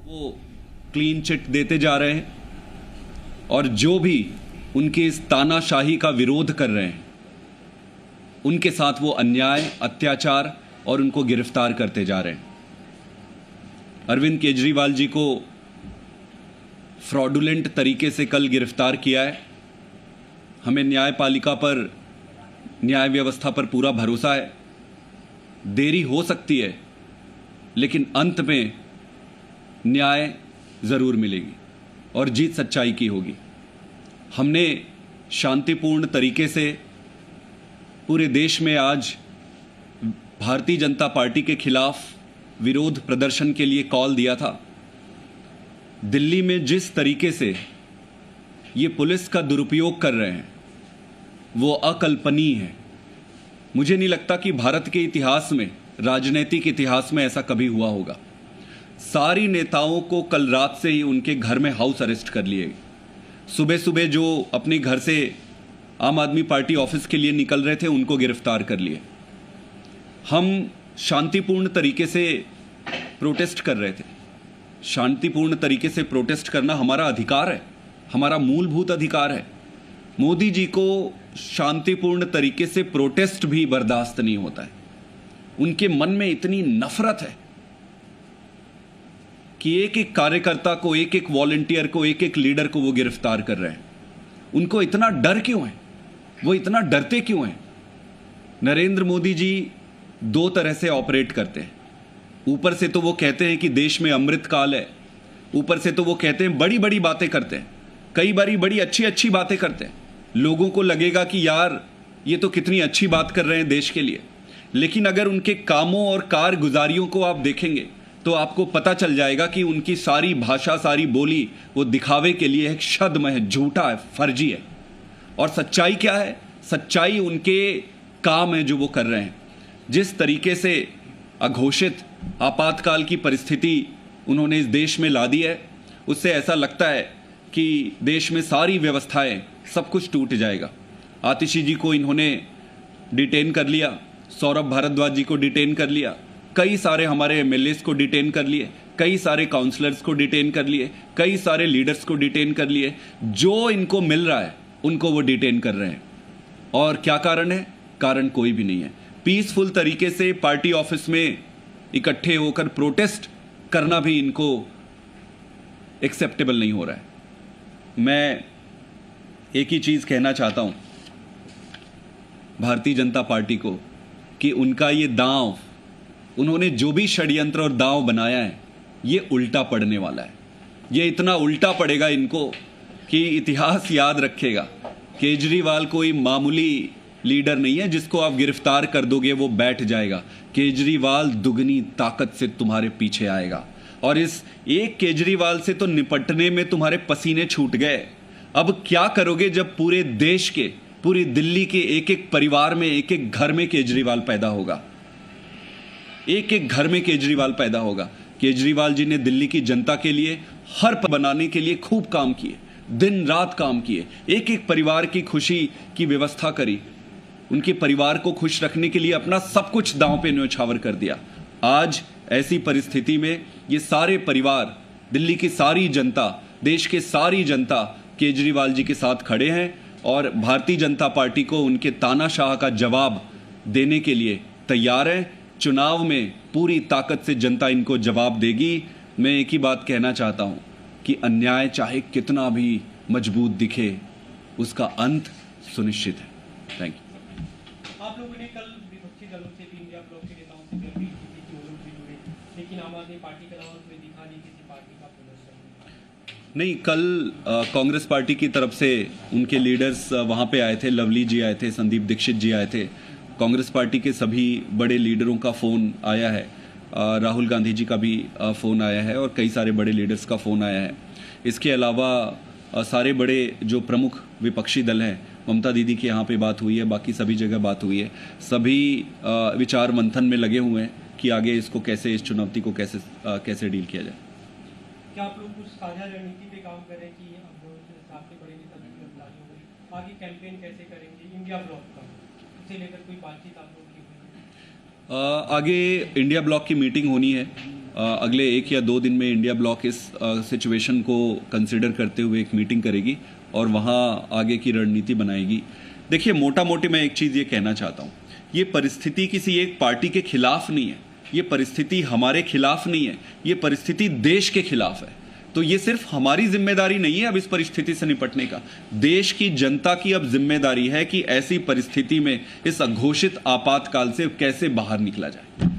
वो clean chit देते जा रहे हैं और जो भी उनकी इस तानाशाही का विरोध कर रहे हैं उनके साथ वो अन्याय, अत्याचार और उनको गिरफ्तार करते जा रहे हैं। अरविंद केजरीवाल जी को फ्रॉडुलेंट तरीके से कल गिरफ्तार किया है। हमें न्यायपालिका पर, न्याय व्यवस्था पर पूरा भरोसा है। देरी हो सकती है लेकिन अंत में न्याय ज़रूर मिलेगी और जीत सच्चाई की होगी। हमने शांतिपूर्ण तरीके से पूरे देश में आज भारतीय जनता पार्टी के खिलाफ विरोध प्रदर्शन के लिए कॉल दिया था। दिल्ली में जिस तरीके से ये पुलिस का दुरुपयोग कर रहे हैं वो अकल्पनीय है। मुझे नहीं लगता कि भारत के इतिहास में, राजनीतिक इतिहास में ऐसा कभी हुआ होगा। सारी नेताओं को कल रात से ही उनके घर में हाउस अरेस्ट कर लिए। सुबह सुबह जो अपने घर से आम आदमी पार्टी ऑफिस के लिए निकल रहे थे उनको गिरफ्तार कर लिए। हम शांतिपूर्ण तरीके से प्रोटेस्ट कर रहे थे। शांतिपूर्ण तरीके से प्रोटेस्ट करना हमारा अधिकार है, हमारा मूलभूत अधिकार है। मोदी जी को शांतिपूर्ण तरीके से प्रोटेस्ट भी बर्दाश्त नहीं होता है। उनके मन में इतनी नफरत है कि एक एक कार्यकर्ता को, एक एक वॉलंटियर को, एक एक लीडर को वो गिरफ्तार कर रहे हैं। उनको इतना डर क्यों है? वो इतना डरते क्यों हैं? नरेंद्र मोदी जी दो तरह से ऑपरेट करते हैं। ऊपर से तो वो कहते हैं कि देश में अमृत काल है, ऊपर से तो वो कहते हैं, बड़ी बड़ी बातें करते हैं, कई बारी बड़ी अच्छी अच्छी बातें करते हैं। लोगों को लगेगा कि यार ये तो कितनी अच्छी बात कर रहे हैं देश के लिए। लेकिन अगर उनके कामों और कारगुजारियों को आप देखेंगे तो आपको पता चल जाएगा कि उनकी सारी भाषा, सारी बोली वो दिखावे के लिए है, छद्म है, झूठा है, फर्जी है। और सच्चाई क्या है? सच्चाई उनके काम है जो वो कर रहे हैं। जिस तरीके से अघोषित आपातकाल की परिस्थिति उन्होंने इस देश में ला दी है, उससे ऐसा लगता है कि देश में सारी व्यवस्थाएं, सब कुछ टूट जाएगा। आतिशी जी को इन्होंने डिटेन कर लिया, सौरभ भारद्वाज जी को डिटेन कर लिया, कई सारे हमारे एमएलएस को डिटेन कर लिए, कई सारे काउंसलर्स को डिटेन कर लिए, कई सारे लीडर्स को डिटेन कर लिए। जो इनको मिल रहा है उनको वो डिटेन कर रहे हैं। और क्या कारण है? कारण कोई भी नहीं है। पीसफुल तरीके से पार्टी ऑफिस में इकट्ठे होकर प्रोटेस्ट करना भी इनको एक्सेप्टेबल नहीं हो रहा है। मैं एक ही चीज़ कहना चाहता हूं भारतीय जनता पार्टी को कि उनका ये दांव, उन्होंने जो भी षड्यंत्र और दांव बनाया है, ये उल्टा पड़ने वाला है। ये इतना उल्टा पड़ेगा इनको कि इतिहास याद रखेगा। केजरीवाल कोई मामूली लीडर नहीं है जिसको आप गिरफ्तार कर दोगे वो बैठ जाएगा। केजरीवाल दुगनी ताकत से तुम्हारे पीछे आएगा और इस एक केजरीवाल से तो निपटने में तुम्हारे पसीने छूट गए। अब क्या करोगे जब पूरे देश के, पूरी दिल्ली के एक एक परिवार में, एक एक घर में केजरीवाल पैदा होगा? एक एक घर में केजरीवाल पैदा होगा। केजरीवाल जी ने दिल्ली की जनता के लिए, हर बनाने के लिए खूब काम किए, दिन रात काम किए, एक एक परिवार की खुशी की व्यवस्था करी, उनके परिवार को खुश रखने के लिए अपना सब कुछ दांव पे न्यौछावर कर दिया। आज ऐसी परिस्थिति में ये सारे परिवार, दिल्ली की सारी जनता, देश के सारी जनता केजरीवाल जी के साथ खड़े हैं और भारतीय जनता पार्टी को उनके तानाशाह का जवाब देने के लिए तैयार है। चुनाव में पूरी ताकत से जनता इनको जवाब देगी। मैं एक ही बात कहना चाहता हूं कि अन्याय चाहे कितना भी मजबूत दिखे, उसका अंत सुनिश्चित है। Thank you. आप लोगों ने कल विपक्षी दलों से, इंडिया ब्लॉक के नेताओं से भी अपील की थी कि वो लोग भी जुड़े, लेकिन आम आदमी पार्टी के अलावा उसमें दिखा नहीं किसी पार्टी का प्रदर्शन। नहीं, कल कांग्रेस पार्टी की तरफ से उनके लीडर्स वहाँ पे आए थे। लवली जी आए थे, संदीप दीक्षित जी आए थे। कांग्रेस पार्टी के सभी बड़े लीडरों का फ़ोन आया है, राहुल गांधी जी का भी फ़ोन आया है और कई सारे बड़े लीडर्स का फ़ोन आया है। इसके अलावा सारे बड़े जो प्रमुख विपक्षी दल हैं, ममता दीदी के यहाँ पे बात हुई है, बाकी सभी जगह बात हुई है। सभी विचार मंथन में लगे हुए हैं कि आगे इसको कैसे, इस चुनौती को कैसे डील किया जाए। क्या आप लोग कुछ साझा रणनीति पे काम करें कि अब आपके बड़े नेता की गिरफ्तारी हो गई, आगे कैंपेन कैसे करेंगे इंडिया ब्लॉक का, इसे लेकर कोई बातचीत आप लोग की हुई? आगे इंडिया ब्लॉक की मीटिंग होनी है अगले 1 या 2 दिन में इंडिया ब्लॉक इस सिचुएशन को कंसिडर करते हुए एक मीटिंग करेगी और वहाँ आगे की रणनीति बनाएगी। देखिए, मोटा मोटी मैं एक चीज़ ये कहना चाहता हूँ, ये परिस्थिति किसी एक पार्टी के खिलाफ नहीं है, ये परिस्थिति हमारे खिलाफ नहीं है, ये परिस्थिति देश के खिलाफ है। तो ये सिर्फ हमारी जिम्मेदारी नहीं है अब इस परिस्थिति से निपटने का, देश की जनता की अब जिम्मेदारी है कि ऐसी परिस्थिति में इस अघोषित आपातकाल से कैसे बाहर निकला जाए।